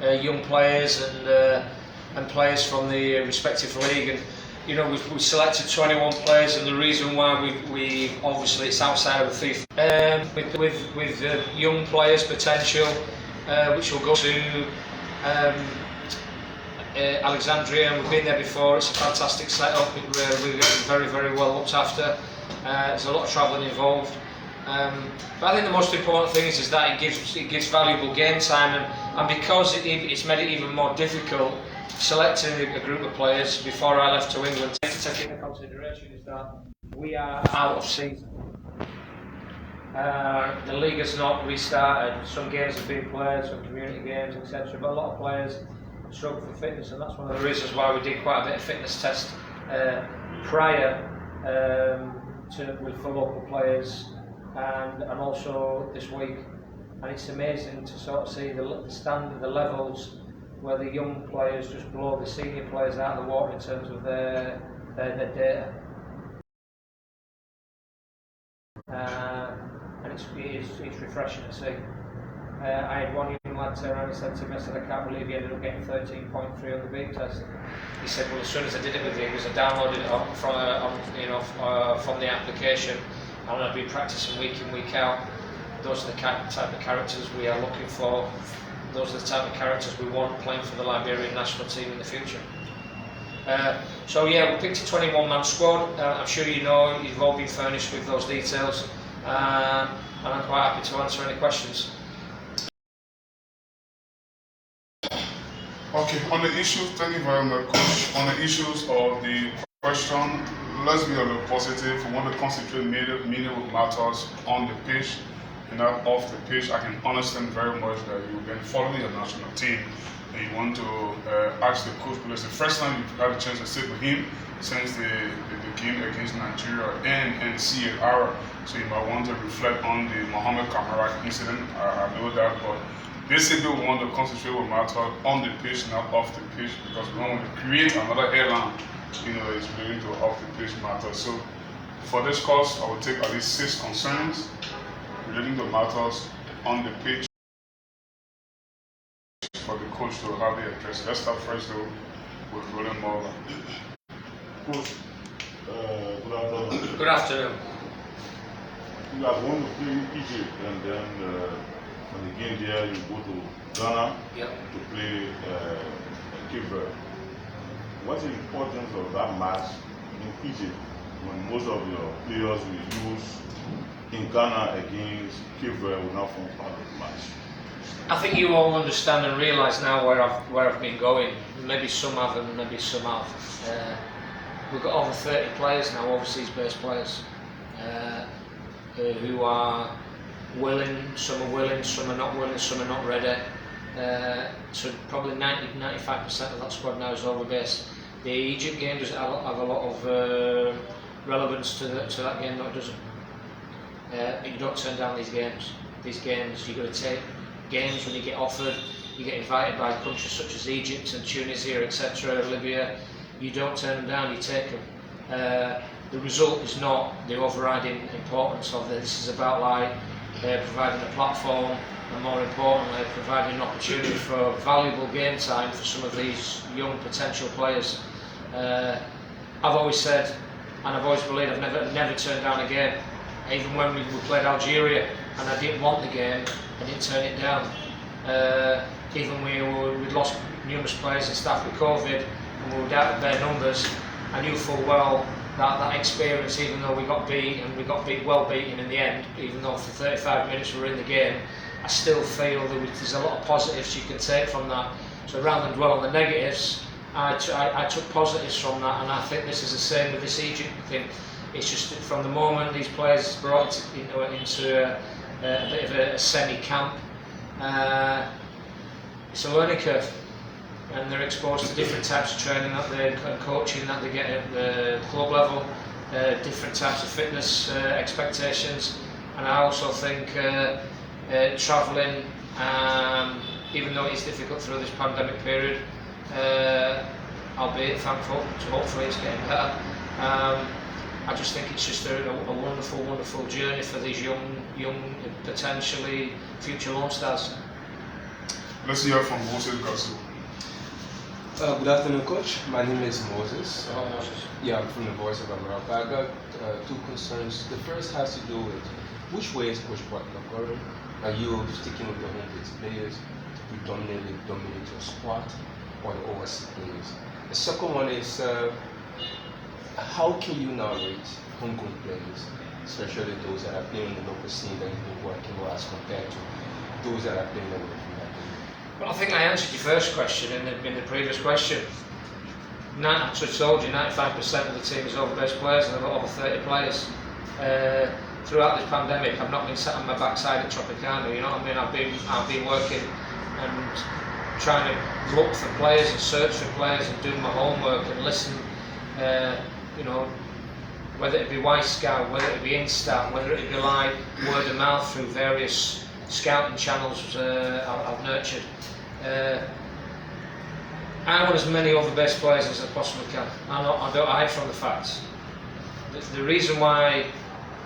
young players and players from the respective league. And you know, we selected 21 players, and the reason why we obviously it's outside of the FIFA with young players potential, which will go to Alexandria, and we've been there before. It's a fantastic setup. We're very, very well looked after. There's a lot of travelling involved. But I think the most important thing is that it gives valuable game time, and because it's made it even more difficult selecting a group of players before I left to England. To take into consideration is that we are out of season. The league has not restarted. Some games have been played, some community games, etc. But a lot of players struggle for fitness, and that's one of the reasons why we did quite a bit of fitness test prior with for local players, and also this week. And it's amazing to sort of see the standard, the levels where the young players just blow the senior players out of the water in terms of their data. And it's refreshing to see. I had one young lad turn around and said to me, I said, I can't believe he ended up getting 13.3 on the beat test. He said, well, as soon as I did it with you, because I downloaded it from the application, and I've been practicing week in, week out. Those are the type of characters we are looking for. Those are the type of characters we want playing for the Liberian national team in the future. So yeah, we picked a 21-man squad. I'm sure you know, you've all been furnished with those details, and I'm quite happy to answer any questions. Okay, on the issues, thank you very much, Coach. On the issues of the question, let's be a little positive. We want to concentrate meaningful matters on the pitch and not off the pitch. I can understand very much that you've been following your national team and you want to ask the coach, because the first time you've had a chance to sit with him since the game against Nigeria and CAR, so you might want to reflect on the Mohamed Kamara incident. I know that, but basically we want to concentrate with matter on the pitch, not off the pitch, because we don't want to create another airline, it's relating to off the pitch matter. So for this course, I will take at least 6 concerns relating to matters on the pitch for the coach to have the address. Let's start first though with Roland Morgan. Coach, good afternoon. Good afternoon. You are going to play Egypt, and then from the game there you go to Ghana to play Cape Verde. What's the importance of that match in Egypt when most of your players will use in Ghana against Cape Verde will not form part of the match? I think you all understand and realise now where I've been going. Maybe some have and maybe some have. We've got over 30 players now, overseas-based players, who are willing. Some are willing, some are not willing, some are not ready. So probably 90–95% of that squad now is over-based. The Egypt game does have a lot of relevance to that game, no it doesn't. You don't turn down these games. These games, you've got to take games when you get offered. You get invited by countries such as Egypt and Tunisia, etc., Libya. You don't turn them down, you take them. The result is not the overriding importance of this. This is about providing a platform, and more importantly, providing an opportunity for valuable game time for some of these young potential players. I've always said, and I've always believed, I've never turned down a game. Even when we played Algeria and I didn't want the game, I didn't turn it down. Even we'd lost numerous players and staff with COVID and we were down to bare numbers, I knew full well that experience, even though we got beat and we got well beaten in the end, even though for 35 minutes we were in the game, I still feel that there's a lot of positives you can take from that. So rather than dwell on the negatives, I took positives from that, and I think this is the same with this Egypt thing. It's just from the moment these players brought into a bit of a semi-camp, it's a learning curve, and they're exposed to different types of training and coaching that they get at the club level, different types of fitness expectations, and I also think travelling, even though it's difficult through this pandemic period, albeit thankful, so hopefully it's getting better. I just think it's just a wonderful, wonderful journey for these young potentially future LoneStars. Let's hear from Moses Gasu. Good afternoon, Coach. My name is Moses. Hello, Moses. Yeah, I'm from the Voice of America. I got two concerns. The first has to do with which way is Coach Butler going? Are you sticking with the home base players to predominantly dominate your squad, or the overseas players? The second one is how can you now rate homegrown players, especially those that are playing in the local scene that you've been working with, as compared to those that are playing away from that league? Well, I think I answered your first question in the previous question. I told you 95% of the team is over-based players, and I've got over 30 players. Throughout this pandemic, I've not been sat on my backside at Tropicana. You know what I mean? I've been working and trying to look for players and search for players and doing my homework and listen. You know, whether it be Y Scout, whether it be Instat, whether it be like word of mouth through various scouting channels I've nurtured. I want as many over-based players as I possibly can. I don't hide from the facts. The reason why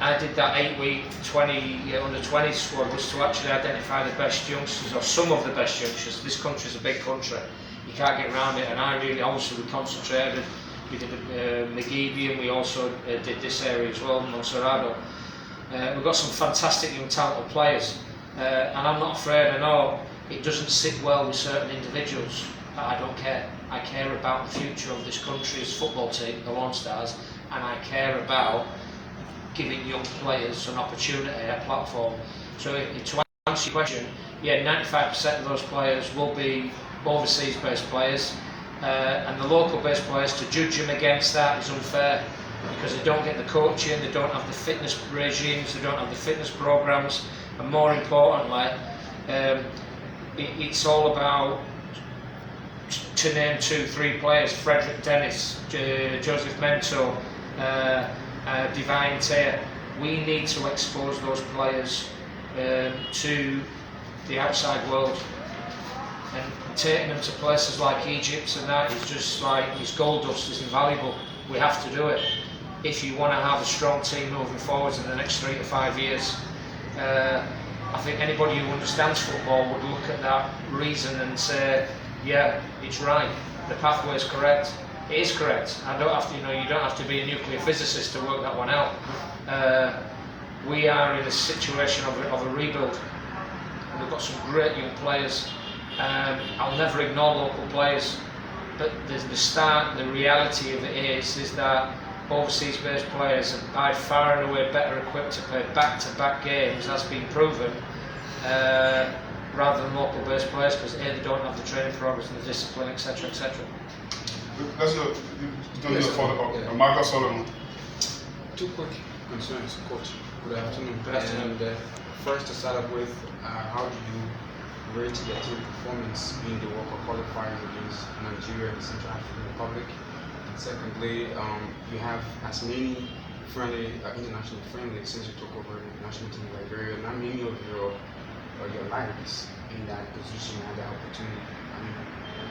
I did that 8-week under 20 squad was to actually identify the best youngsters, or some of the best youngsters. This country's a big country, you can't get around it, and I really, obviously, we concentrated. We did McGeeby, and we also did this area as well, Monserrado. We've got some fantastic young talented players, and I'm not afraid. I know it doesn't sit well with certain individuals, but I don't care. I care about the future of this country's football team, the LoneStars, and I care about giving young players an opportunity, a platform. So to answer your question, yeah, 95% of those players will be overseas-based players, and the local-based players, to judge them against that is unfair, because they don't get the coaching, they don't have the fitness regimes, they don't have the fitness programs, and more importantly, it's all about, to name 2-3 players: Frederick Dennis, Joseph Mento, Divine Tear. We need to expose those players to the outside world, and taking them to places like Egypt and that is just like, it's gold dust, it's invaluable. We have to do it if you want to have a strong team moving forwards in the next 3 to 5 years. I think anybody who understands football would look at that reason and say, yeah, it's right, the pathway is correct. It is correct. I don't have to, you don't have to be a nuclear physicist to work that one out. We are in a situation of a rebuild. We've got some great young players. I'll never ignore local players, but the reality of it is that overseas-based players are by far and away better equipped to play back-to-back games, as been proven, rather than local-based players, because A, they don't have the training programs and the discipline, etc., etc. Let's do follow-up. Michael Solomon. Two quick concerns, Coach. Good afternoon. Good afternoon. And first, to start off with, how do you rate your team performance in the World Cup qualifiers against Nigeria and the Central African Republic? And secondly, you have as many international friendly since you took over the national team in Liberia. Not many of your likes in that position had the opportunity. I mean,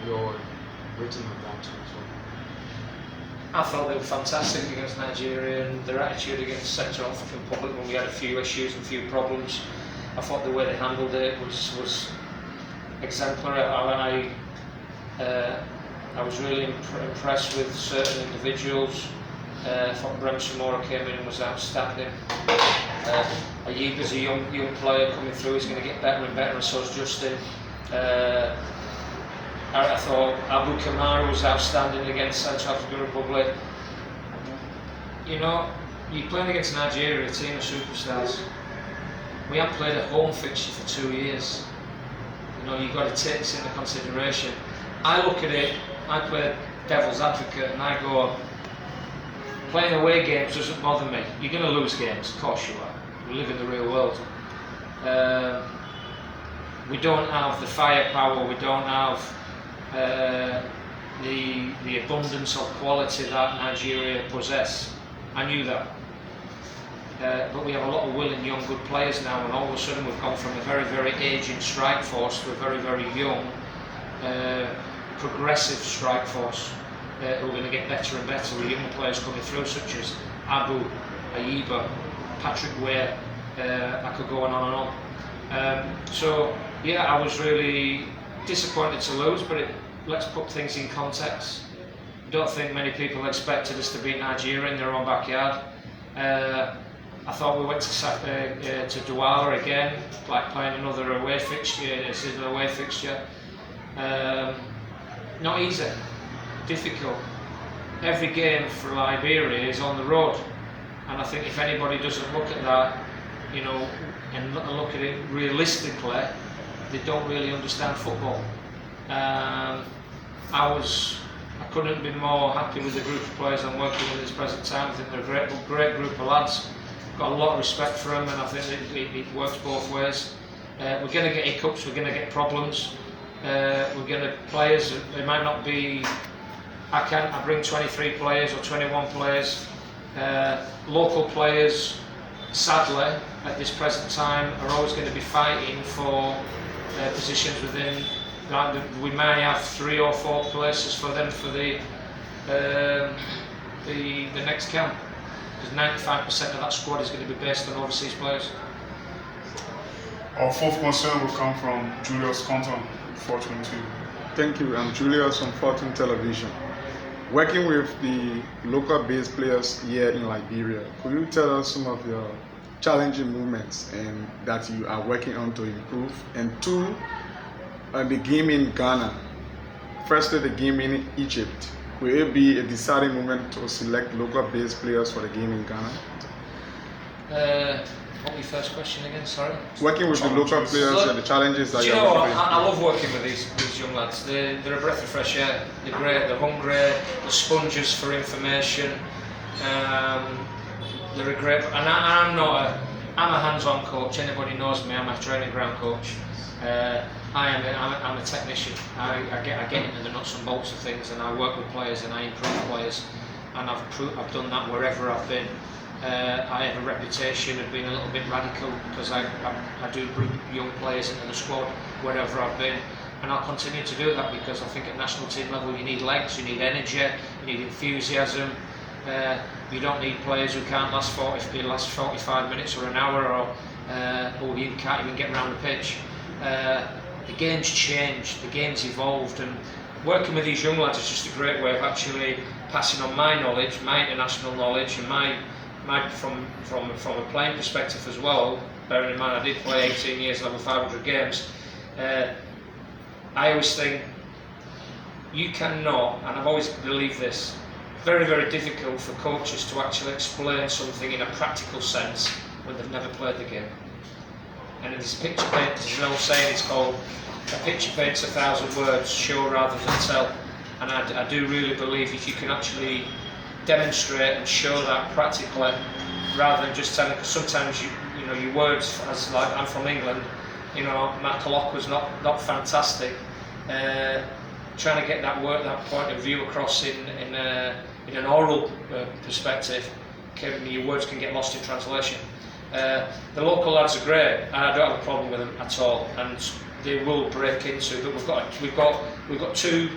your rating of that too as well. I thought they were fantastic against Nigeria, and their attitude against Central African Republic when we had a few issues and a few problems. I thought the way they handled it was exemplary. I was really impressed with certain individuals. I thought Brem Samora came in and was outstanding. Ayiba's a young player coming through. He's going to get better and better, and so is Justin. I thought Abu Kamara was outstanding against Central African Republic. You're playing against Nigeria, a team of superstars. We haven't played a home fixture for 2 years. You've got to take this into consideration. I look at it, I play devil's advocate, and I go, playing away games doesn't bother me. You're going to lose games, of course you are. We live in the real world. We don't have the firepower, we don't have the abundance of quality that Nigeria possess. I knew that. But we have a lot of willing young good players now, and all of a sudden we've gone from a very, very aging strike force to a very, very young, progressive strike force who are going to get better and better with young players coming through, such as Abu, Ayiba, Patrick Ware. I could go on and on. So yeah, I was really disappointed to lose, but let's put things in context. I don't think many people expected us to beat Nigeria in their own backyard. I thought we went to Douala again, like playing another away fixture. Not easy, difficult. Every game for Liberia is on the road, and I think if anybody doesn't look at that, you know, and look at it realistically, they don't really understand football. I couldn't have been more happy with the group of players I'm working with at this present time. I think they're a great group of lads. Got a lot of respect for them, and I think it works both ways. We're going to get hiccups, we're going to get problems. We're going to players. They might not be. I bring 23 players or 21 players. Local players, sadly, at this present time, are always going to be fighting for positions within. We may have 3 or 4 places for them for the next camp, because 95% of that squad is going to be based on overseas players. Our fourth concern will come from Julius Compton, 422. Thank you. I'm Julius from Fortune Television. Working with the local based players here in Liberia, could you tell us some of your challenging moments and that you are working on to improve? And 2, the game in Ghana. Firstly, the game in Egypt. Will it be a deciding moment to select local based players for the game in Ghana? What was your first question again? Sorry. Working with the local players and the challenges that you know, I love working with these young lads. They're a breath of fresh air. They're great. They're hungry. They're sponges for information. They're a great. And I'm a hands-on coach. Anybody knows me. I'm a training ground coach. I'm a technician. I get into the nuts and bolts of things, and I work with players and I improve players. And I've done that wherever I've been. I have a reputation of being a little bit radical because I do bring young players into the squad wherever I've been, and I'll continue to do that because I think at national team level you need legs, you need energy, you need enthusiasm. You don't need players who can't last 45 minutes or an hour, or you can't even get around the pitch. The game's changed, the game's evolved, and working with these young lads is just a great way of actually passing on my knowledge, my international knowledge, and my from a playing perspective as well. Bearing in mind I did play 18 years, level 500 games. I always think you cannot, and I've always believed this, very, very difficult for coaches to actually explain something in a practical sense when they've never played the game. And in this picture paint, there's an old saying, it's called, a picture paints 1,000 words, show rather than tell. And I do really believe if you can actually demonstrate and show that practically, rather than just telling, because sometimes you know your words, as like I'm from England, you know, my colloque was not fantastic. Trying to get that point of view across in an oral perspective, your words can get lost in translation. The local lads are great, and I don't have a problem with them at all, and they will break into. But we've got two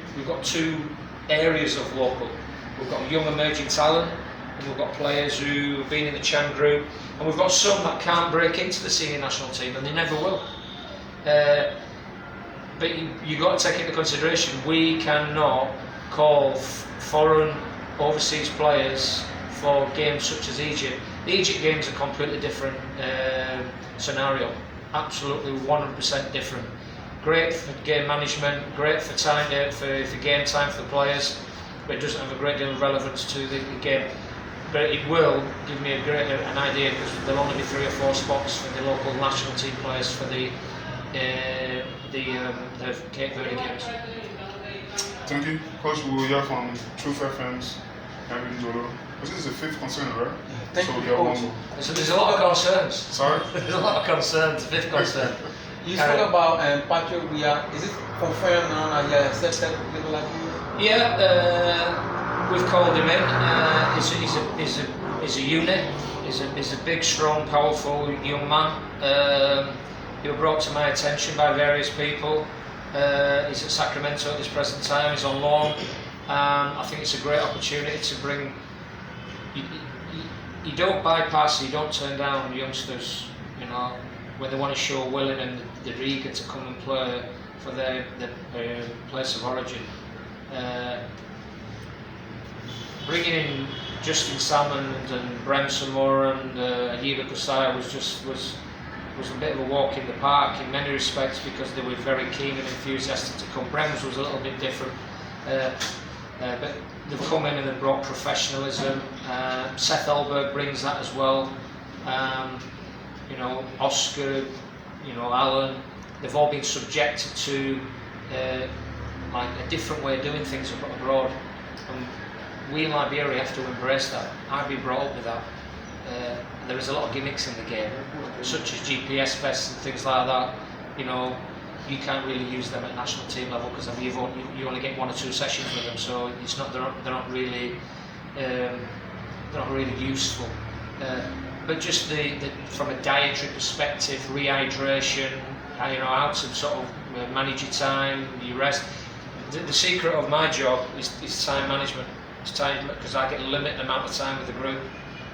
areas of local. We've got young emerging talent, and we've got players who've been in the Chan group, and we've got some that can't break into the senior national team, and they never will. But you've got to take into consideration, we cannot call foreign overseas players for games such as Egypt. The Egypt games are completely different scenario, absolutely 100% different. Great for game management, great for time for game time for the players, but it doesn't have a great deal of relevance to the game. But it will give me an idea, because there'll only be 3 or 4 spots for the local national team players for the Cape Verde games. Thank you. Coach, we will hear from Truth FM's Henry Jolo. This is the 5th concern, right? Thank so you, we have Coach. one. So there's a lot of concerns. Sorry? There's a lot of concerns, 5th concern. You spoke about Patrick Ria. Is it confirmed now that he has accepted people like you? Yeah, we've called him in. He's a unit. He's a big, strong, powerful young man. He was brought to my attention by various people. He's at Sacramento at this present time. He's on loan. I think it's a great opportunity to bring. You don't bypass, you don't turn down youngsters, you know, when they want to show willing and they're eager to come and play for their place of origin. Bringing in Justin Salmond and Brem Samora and Hiba Kusaya was a bit of a walk in the park in many respects, because they were very keen and enthusiastic to come. Brem's was a little bit different, but they've come in and they've brought professionalism. Seth Elberg brings that as well. You know, Oscar, you know, Alan, they've all been subjected to like a different way of doing things abroad. And we in Liberia have to embrace that. I've been brought up with that. There is a lot of gimmicks in the game, such as GPS vests and things like that. You know, you can't really use them at national team level because you only get 1 or 2 sessions with them, so it's not they're not really useful. But just from a dietary perspective, rehydration, you know, how to sort of manage your time, your rest. The secret of my job is time management. It's time, because I get a limited amount of time with the group,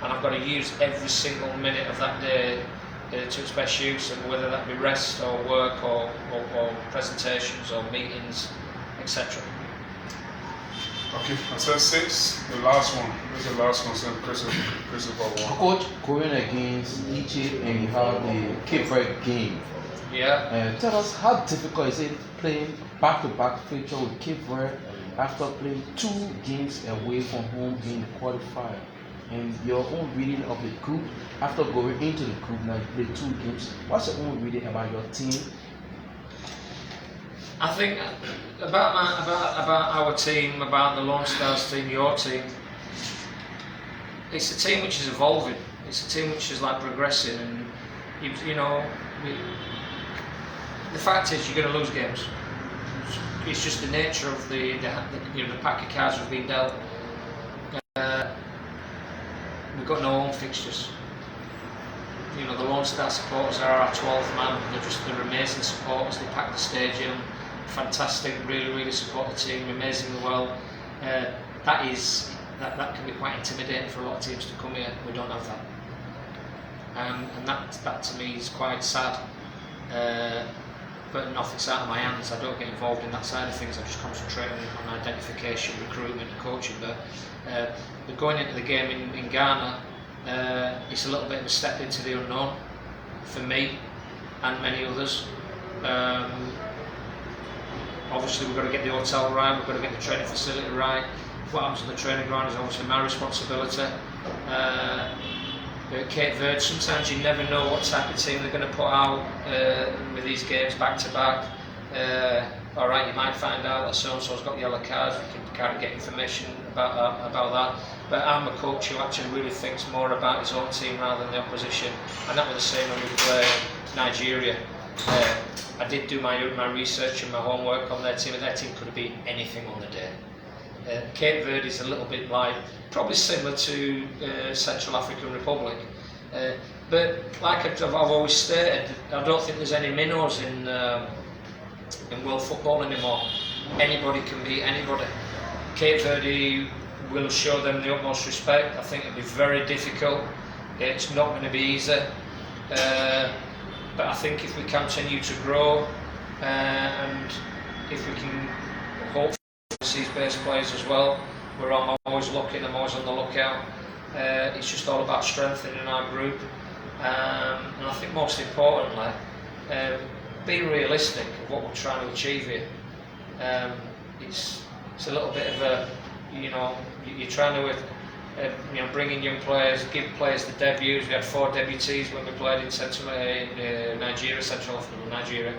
and I've got to use every single minute of that day to its best use, and whether that be rest or work or presentations or meetings, etc. Okay, I said 6. The last one. This is the last one. So Christopher won. Coach, going against Egypt and you have the Cape Verde game. Yeah. Tell us, how difficult is it playing back-to-back fixture with Cape Verde after playing 2 games away from home in the qualifier? And your own reading of the group, after going into the group, now you play 2 games. What's your own reading about your team? I think about our team, about the LoneStar's team, your team. It's a team which is evolving. It's a team which is like progressing, and you know, the fact is you're going to lose games. It's just the nature of the pack of cards we've been dealt. We've got no home fixtures. You know, the LoneStar supporters are our 12th man. They're amazing supporters. They pack the stadium. Fantastic, really support the team amazingly well. That can be quite intimidating for a lot of teams to come here. We don't have that, and that to me is quite sad. But nothing's out of my hands. I don't get involved in that side of things. I just concentrate on identification, recruitment, and coaching. But going into the game in Ghana, it's a little bit of a step into the unknown for me and many others. Obviously, we've got to get the hotel right. We've got to get the training facility right. What happens on the training ground is obviously my responsibility. Cape Verde, sometimes you never know what type of team they're going to put out with these games back to back. Alright, you might find out that so-and-so's got yellow cards, you can kind of get information about that. But I'm a coach who actually really thinks more about his own team rather than the opposition, and that was the same when we played Nigeria. I did do my research and my homework on their team, and their team could have been anything on the day. Cape Verde is a little bit like, probably similar to Central African Republic, but like I've always stated, I don't think there's any minnows in world football anymore. Anybody can beat anybody. Cape Verde will show them the utmost respect. I think it'll be very difficult. It's not going to be easy, but I think if we continue to grow and if we can hopefully see base players as well, I'm always looking, I'm always on the lookout. It's just all about strengthening our group, and I think most importantly, being realistic of what we're trying to achieve here. It's a little bit of a, you know, you're trying to bring in young players, give players the debuts. We had 4 debutees when we played in Central Africa, Nigeria,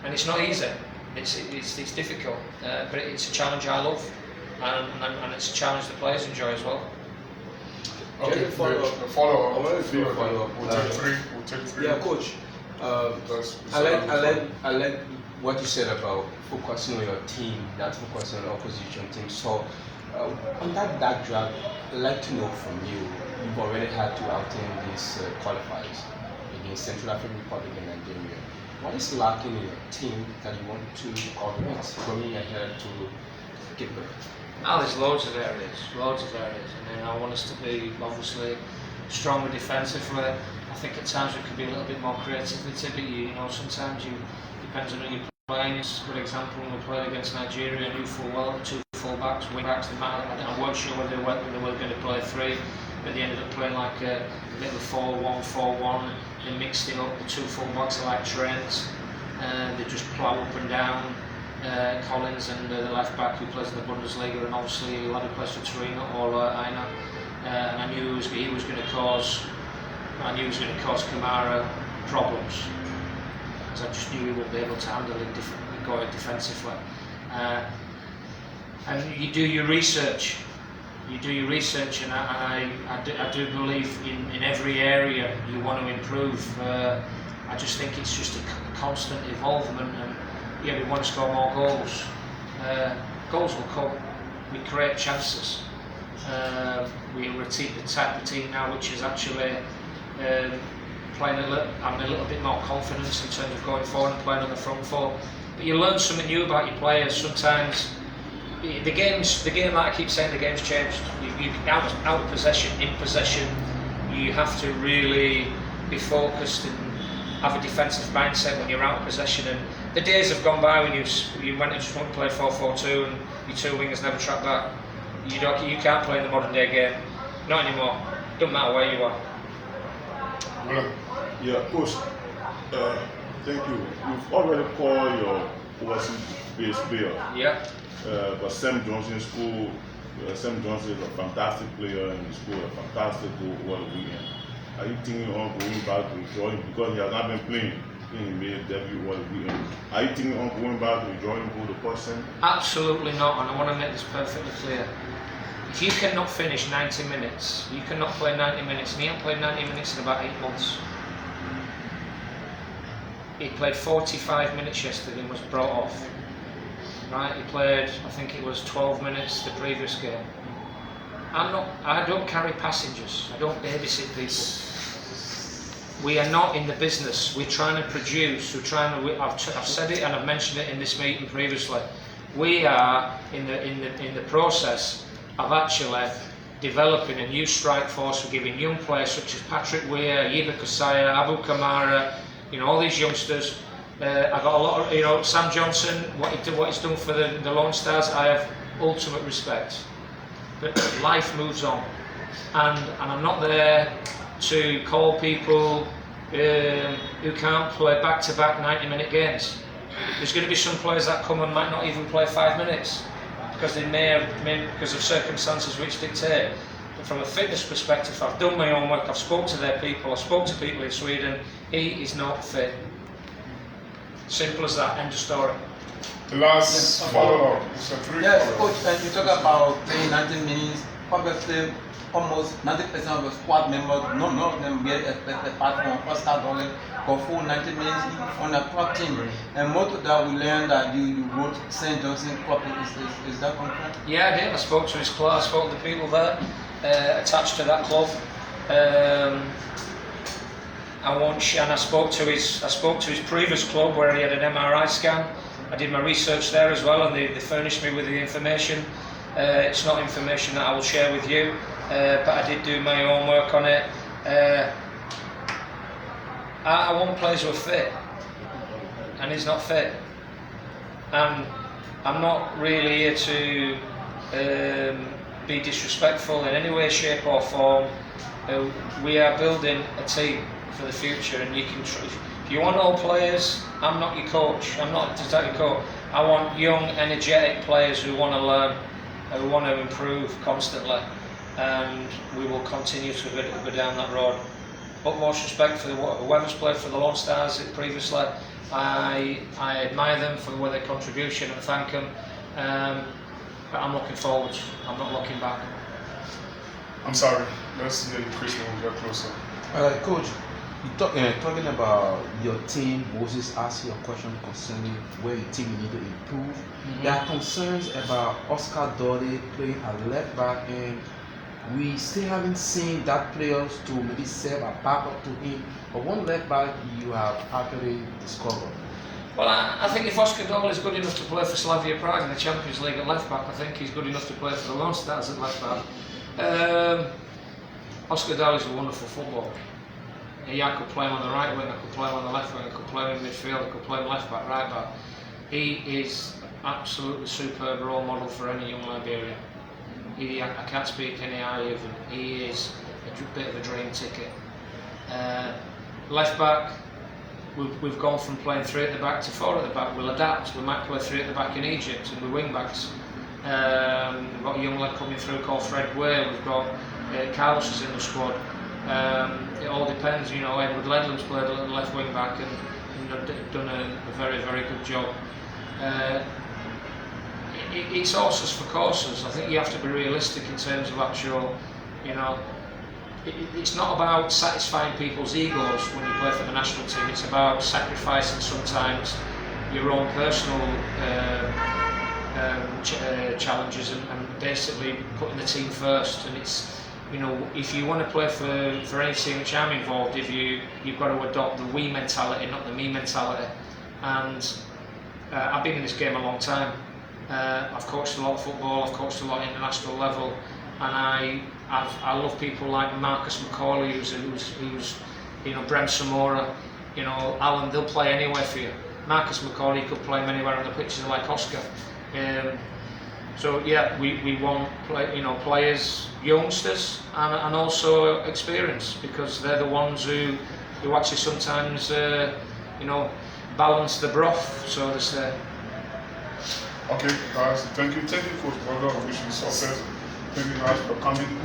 and it's not easy. It's difficult, but it's a challenge I love, and it's a challenge the players enjoy as well. Okay, follow up. We'll take three. Yeah, coach. I like what you said about focusing on your team, not focusing on the opposition team. So, on that backdrop, I'd like to know from you. You've already had 2 outings qualifiers against Central African Republic and Nigeria. What is lacking in your team that you want to correct going ahead to get better? Now there's loads of areas. I mean, I want us to be obviously stronger defensively. I think at times we could be a little bit more creativity, but you know, sometimes you depends on who you're playing. It's a good example when we played against Nigeria, I knew full well the 2 full-backs, wing-backs, I weren't sure whether they were going to play 3, but they ended up playing like a bit of a 4-1, 4-1, they mixed it up, the 2 full-backs are like trains, they just plough up and down. Collins and the left back who plays in the Bundesliga, and obviously a lad who plays for Torino or Aina, and I knew he was going to cause Kamara problems, because I just knew he would be able to handle it going defensively. And you do your research. And I do believe in every area you want to improve. I just think it's just a constant evolvement, and yeah, we want to score more goals. Goals will come. We create chances. We're the type of team now which is actually having a little bit more confidence in terms of going forward and playing on the front foot. But you learn something new about your players. Sometimes the game, like I keep saying, the game's changed. You out of possession, in possession, you have to really be focused and have a defensive mindset when you're out of possession. And the days have gone by when you went and just want to play 4-4-2 and your 2 wingers never track back. You can't play in the modern day game. Not anymore. Doesn't matter where you are. Yeah, Coach. Thank you. You've already called your overseas-based player. Yeah. But Sam Johnson school. Sam Johnson is a fantastic player, and he scored a fantastic goal over the weekend. Are you thinking on going back to join, because he has not been playing? He made a debut over the weekend. Are you thinking on going back to join him for the person? Absolutely not, and I want to make this perfectly clear. If you cannot finish 90 minutes, you cannot play 90 minutes, and he hasn't played 90 minutes in about 8 months. He played 45 minutes yesterday and was brought off. Right, he played, I think it was 12 minutes the previous game. I don't carry passengers, I don't babysit people. We are not in the business. We're trying to produce. I've said it and I've mentioned it in this meeting previously. We are in the process of actually developing a new strike force. We're giving young players such as Patrick Weir, Yiba Kusaya, Abu Kamara, all these youngsters. I've got a lot of, Sam Johnson, what he's done for the LoneStars, I have ultimate respect. But life moves on, and I'm not there to call people who can't play back-to-back 90-minute games. There's going to be some players that come and might not even play 5 minutes because they may because of circumstances which dictate. But from a fitness perspective, I've done my homework, I've spoke to their people, I spoke to people in Sweden. He is not fit. Simple as that. End of story. The last follow-up. Yes, Coach, and you talk about playing 90 minutes. Obviously, almost 90% of the squad members, none of them get expected apart from Oscar Dolly for full 90 minutes on the club team. And most of that we learned that you wrote St. Johnson Club. Is that correct? Yeah, I did. I spoke to his club. I spoke to the people there attached to that club. I spoke to his previous club where he had an MRI scan. I did my research there as well, and they furnished me with the information. It's not information that I will share with you, but I did do my homework on it. I want players who are fit, and he's not fit. And I'm not really here to be disrespectful in any way, shape or form. We are building a team for the future, and you can. If you want all players, I'm not your coach. I'm not just your coach. I want young, energetic players who want to learn, who want to improve constantly, and we will continue to go down that road. Utmost respect for whoever's played for the LoneStars previously. I admire them for their contribution and thank them. But I'm looking forward. I'm not looking back. I'm sorry. Let's hear you, Chris, when we get closer. Coach, talking about your team, Moses asked you a question concerning where you think you need to improve. There are concerns about Oscar Dory playing at left back, and we still haven't seen that players to maybe serve a backup to him. But one left back you have actually discovered. Well, I think if Oscar Doyle is good enough to play for Slavia Prague in the Champions League at left back, I think he's good enough to play for the LoneStars at left back. Oscar Doyle is a wonderful footballer. Yeah, I could play him on the right wing, I could play him on the left wing, I could play him in midfield, I could play him left back, right back. He is absolutely superb role model for any young Liberian. I can't speak any highly of him. He is a bit of a dream ticket. Left back, we've gone from playing 3 at the back to 4 at the back. We'll adapt. We might play 3 at the back in Egypt and we're wing backs. We've got a young lad coming through called Fred Way. We've got Carlos is in the squad. It all depends. You know, Edward Ledlam's played a little left wing back and done a very, very good job. It's horses for courses. I think you have to be realistic in terms of actual, you know, it's not about satisfying people's egos when you play for the national team. It's about sacrificing sometimes your own personal challenges and basically putting the team first. And it's, you know, if you want to play for any team which I'm involved, you've got to adopt the we mentality, not the me mentality. And I've been in this game a long time. I've coached a lot of football, I've coached a lot at international level, and I love people like Marcus McCauley, who's you know, Brem Samora, you know, Alan, they'll play anywhere for you. Marcus McCauley could play him anywhere on the pitches like Oscar. So yeah, we want players, youngsters, and also experience, because they're the ones who actually sometimes you know, balance the broth, so to say. Okay, guys, thank you, Coach Butler. I wish you success. Thank you guys for coming.